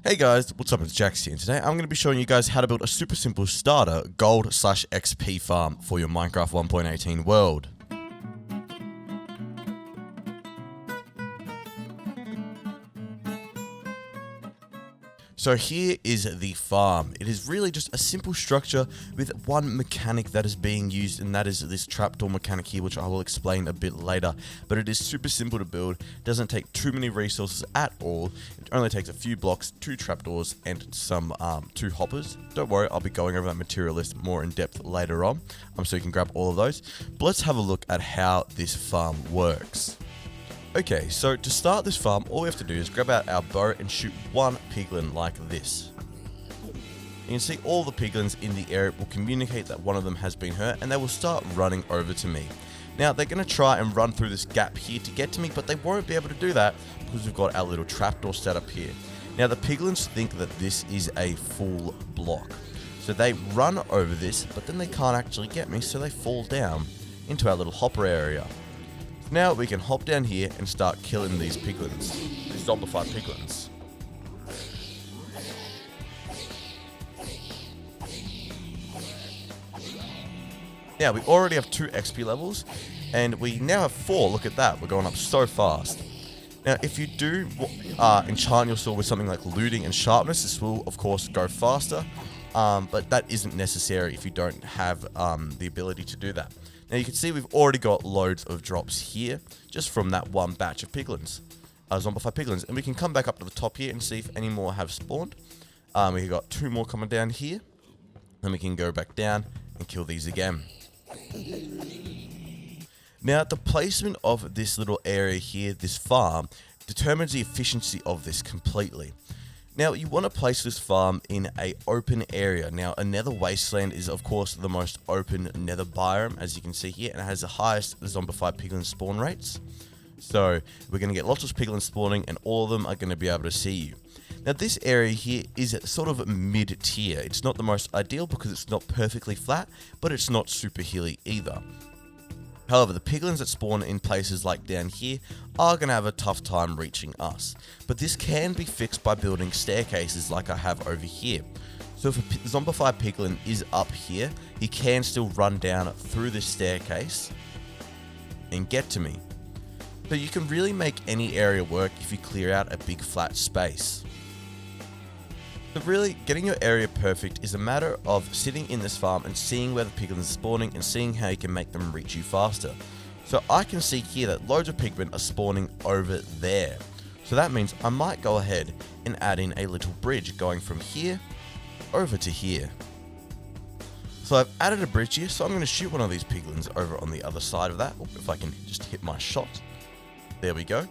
Hey guys, what's up, it's Jax here, and today I'm going to be showing you guys how to build a super simple starter gold/XP farm for your Minecraft 1.18 world. So here is the farm. It is really just a simple structure with one mechanic that is being used, and that is this trapdoor mechanic here, which I will explain a bit later. But it is super simple to build, doesn't take too many resources at all. It only takes a few blocks, 2 trapdoors, and some 2 hoppers. Don't worry, I'll be going over that material list more in depth later on, so you can grab all of those. But let's have a look at how this farm works. Okay, so to start this farm, all we have to do is grab out our bow and shoot one piglin like this. You can see all the piglins in the area will communicate that one of them has been hurt, and they will start running over to me. Now, they're going to try and run through this gap here to get to me, but they won't be able to do that because we've got our little trapdoor set up here. Now, the piglins think that this is a full block. So they run over this, but then they can't actually get me, so they fall down into our little hopper area. Now we can hop down here and start killing these piglins, these zombified piglins. Now we already have 2 XP levels, and we now have 4. Look at that, we're going up so fast. Now if you do enchant your sword with something like looting and sharpness, this will of course go faster, but that isn't necessary if you don't have the ability to do that. Now you can see we've already got loads of drops here, just from that one batch of piglins, zombified piglins. And we can come back up to the top here and see if any more have spawned. We've got 2 more coming down here. Then we can go back down and kill these again. Now the placement of this little area here, this farm, determines the efficiency of this completely. Now, you want to place this farm in a open area. Now, a nether wasteland is, of course, the most open nether biome, as you can see here, and it has the highest zombified piglin spawn rates. So, we're going to get lots of piglin spawning, and all of them are going to be able to see you. Now, this area here is sort of mid-tier. It's not the most ideal because it's not perfectly flat, but it's not super hilly either. However, the piglins that spawn in places like down here are going to have a tough time reaching us. But this can be fixed by building staircases like I have over here. So if a zombified piglin is up here, he can still run down through this staircase and get to me. So you can really make any area work if you clear out a big flat space. So really, getting your area perfect is a matter of sitting in this farm and seeing where the piglins are spawning and seeing how you can make them reach you faster. So I can see here that loads of piglin are spawning over there. So that means I might go ahead and add in a little bridge going from here over to here. So I've added a bridge here, so I'm going to shoot one of these piglins over on the other side of that. If I can just hit my shot. There we go.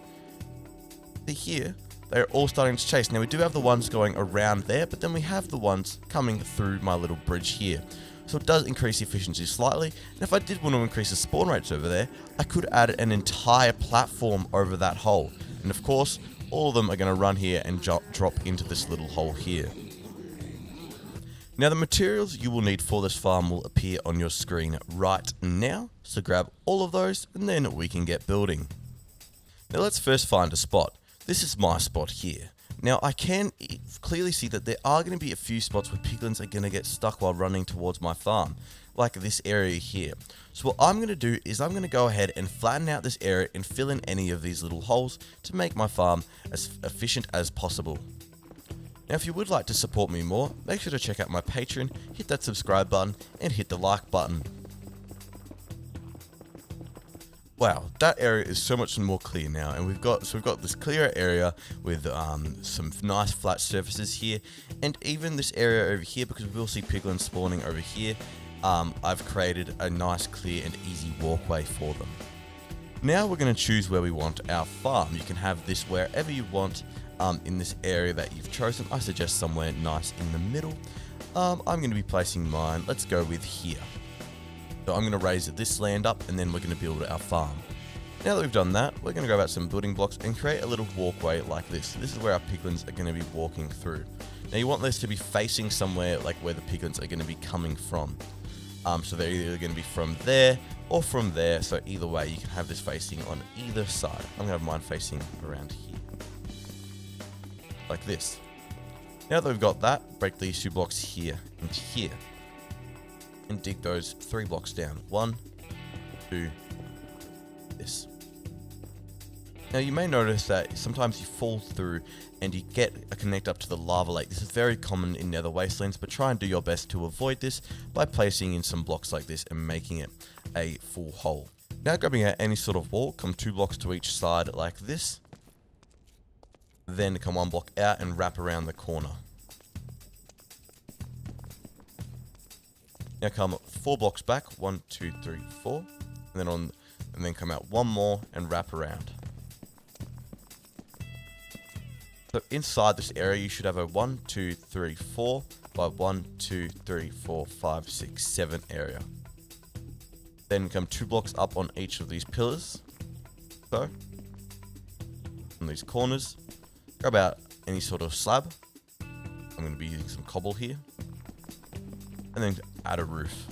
See here. They're all starting to chase. Now we do have the ones going around there, but then we have the ones coming through my little bridge here. So it does increase the efficiency slightly. And if I did want to increase the spawn rates over there, I could add an entire platform over that hole. And of course, all of them are going to run here and drop into this little hole here. Now the materials you will need for this farm will appear on your screen right now. So grab all of those and then we can get building. Now let's first find a spot. This is my spot here. Now I can clearly see that there are going to be a few spots where piglins are going to get stuck while running towards my farm, like this area here. So what I'm going to do is I'm going to go ahead and flatten out this area and fill in any of these little holes to make my farm as efficient as possible. Now if you would like to support me more, make sure to check out my Patreon, hit that subscribe button and hit the like button. Wow, that area is so much more clear now, and we've got this clearer area with some nice flat surfaces here, and even this area over here, because we will see piglins spawning over here. I've created a nice, clear, and easy walkway for them. Now we're going to choose where we want our farm. You can have this wherever you want in this area that you've chosen. I suggest somewhere nice in the middle. I'm going to be placing mine. Let's go with here. So I'm going to raise this land up and then we're going to build our farm. Now that we've done that, we're going to grab out some building blocks and create a little walkway like this. This is where our piglins are going to be walking through. Now you want this to be facing somewhere like where the piglins are going to be coming from. So they're either going to be from there or from there. So either way, you can have this facing on either side. I'm going to have mine facing around here. Like this. Now that we've got that, break these 2 blocks here and here. And dig those 3 blocks down. 1, 2, this. Now you may notice that sometimes you fall through and you get a connect up to the lava lake. This is very common in nether wastelands, but try and do your best to avoid this by placing in some blocks like this and making it a full hole. Now grabbing out any sort of wall, come 2 blocks to each side like this. Then come 1 block out and wrap around the corner. Now come 4 blocks back, 1, 2, 3, 4, and then come out 1 more and wrap around. So inside this area, you should have a 1, 2, 3, 4 by 1, 2, 3, 4, 5, 6, 7 area. Then come 2 blocks up on each of these pillars. So, on these corners, grab out any sort of slab. I'm going to be using some cobble here. And then add a roof.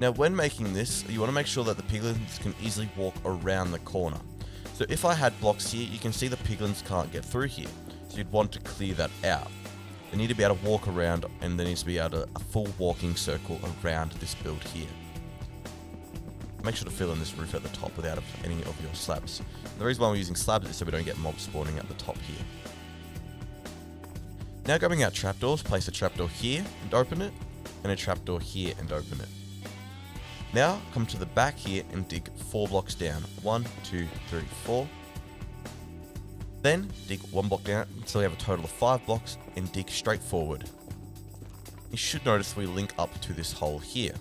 Now when making this, you want to make sure that the piglins can easily walk around the corner. So if I had blocks here, you can see the piglins can't get through here. So you'd want to clear that out. They need to be able to walk around, and there needs to be able to a full walking circle around this build here. Make sure to fill in this roof at the top without any of your slabs. The reason why we're using slabs is so we don't get mobs spawning at the top here. Now grabbing out trapdoors, place a trapdoor here and open it, and a trapdoor here and open it. Now come to the back here and dig 4 blocks down. 1, 2, 3, 4. Then dig 1 block down until we have a total of 5 blocks and dig straight forward. You should notice we link up to this hole here.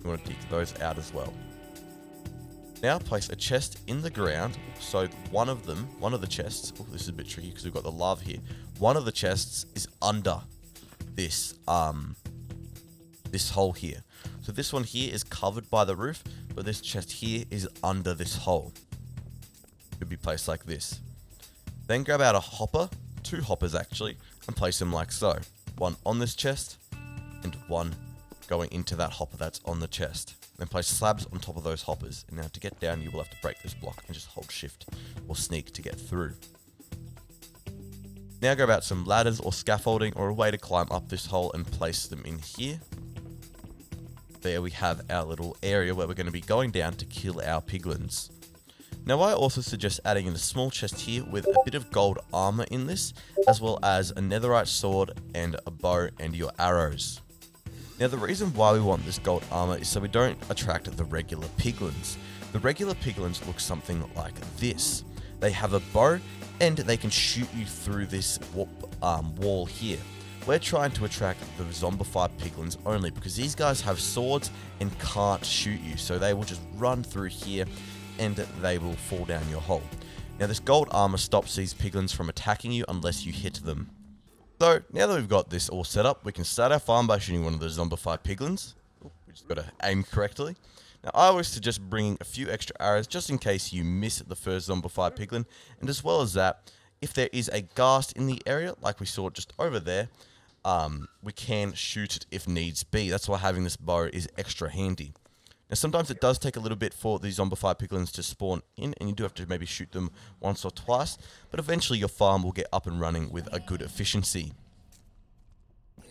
You want to dig those out as well. Now place a chest in the ground, so one of the chests, oh, this is a bit tricky because we've got the lava here. One of the chests is under this hole here. So this one here is covered by the roof, but this chest here is under this hole. It could be placed like this. Then grab out a hopper, 2 hoppers actually, and place them like so. 1 on this chest, and 1 going into that hopper that's on the chest. Then place slabs on top of those hoppers. And now to get down, you will have to break this block and just hold shift or sneak to get through. Now grab out some ladders or scaffolding or a way to climb up this hole and place them in here. There we have our little area where we're going to be going down to kill our piglins. Now I also suggest adding in a small chest here with a bit of gold armor in this, as well as a netherite sword and a bow and your arrows. Now the reason why we want this gold armor is so we don't attract the regular piglins. The regular piglins look something like this. They have a bow and they can shoot you through this wall here. We're trying to attract the Zombified Piglins only because these guys have swords and can't shoot you, so they will just run through here and they will fall down your hole. Now this gold armor stops these piglins from attacking you unless you hit them. So now that we've got this all set up, we can start our farm by shooting one of the Zombified Piglins. We just got to aim correctly. Now I always suggest bringing a few extra arrows just in case you miss the first Zombified Piglin, and as well as that, if there is a ghast in the area like we saw just over there, we can shoot it if needs be. That's why having this bow is extra handy. Now sometimes it does take a little bit for these Zombified Piglins to spawn in, and you do have to maybe shoot them once or twice, but eventually your farm will get up and running with a good efficiency.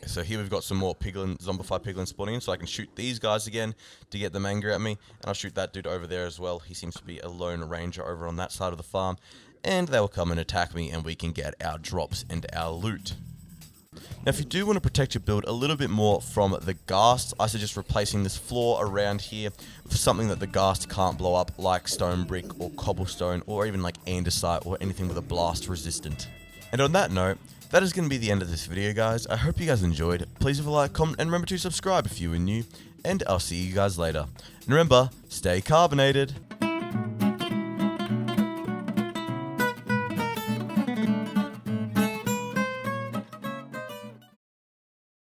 So here we've got some more Zombified Piglins spawning in, so I can shoot these guys again to get them angry at me, and I'll shoot that dude over there as well. He seems to be a lone ranger over on that side of the farm, and they will come and attack me, and we can get our drops and our loot. Now if you do want to protect your build a little bit more from the ghast, I suggest replacing this floor around here with something that the ghast can't blow up, like stone brick or cobblestone, or even like andesite or anything with a blast resistant. And on that note, that is going to be the end of this video, guys. I hope you guys enjoyed. Please leave a like, comment, and remember to subscribe if you are new, and I'll see you guys later. And remember, stay carbonated.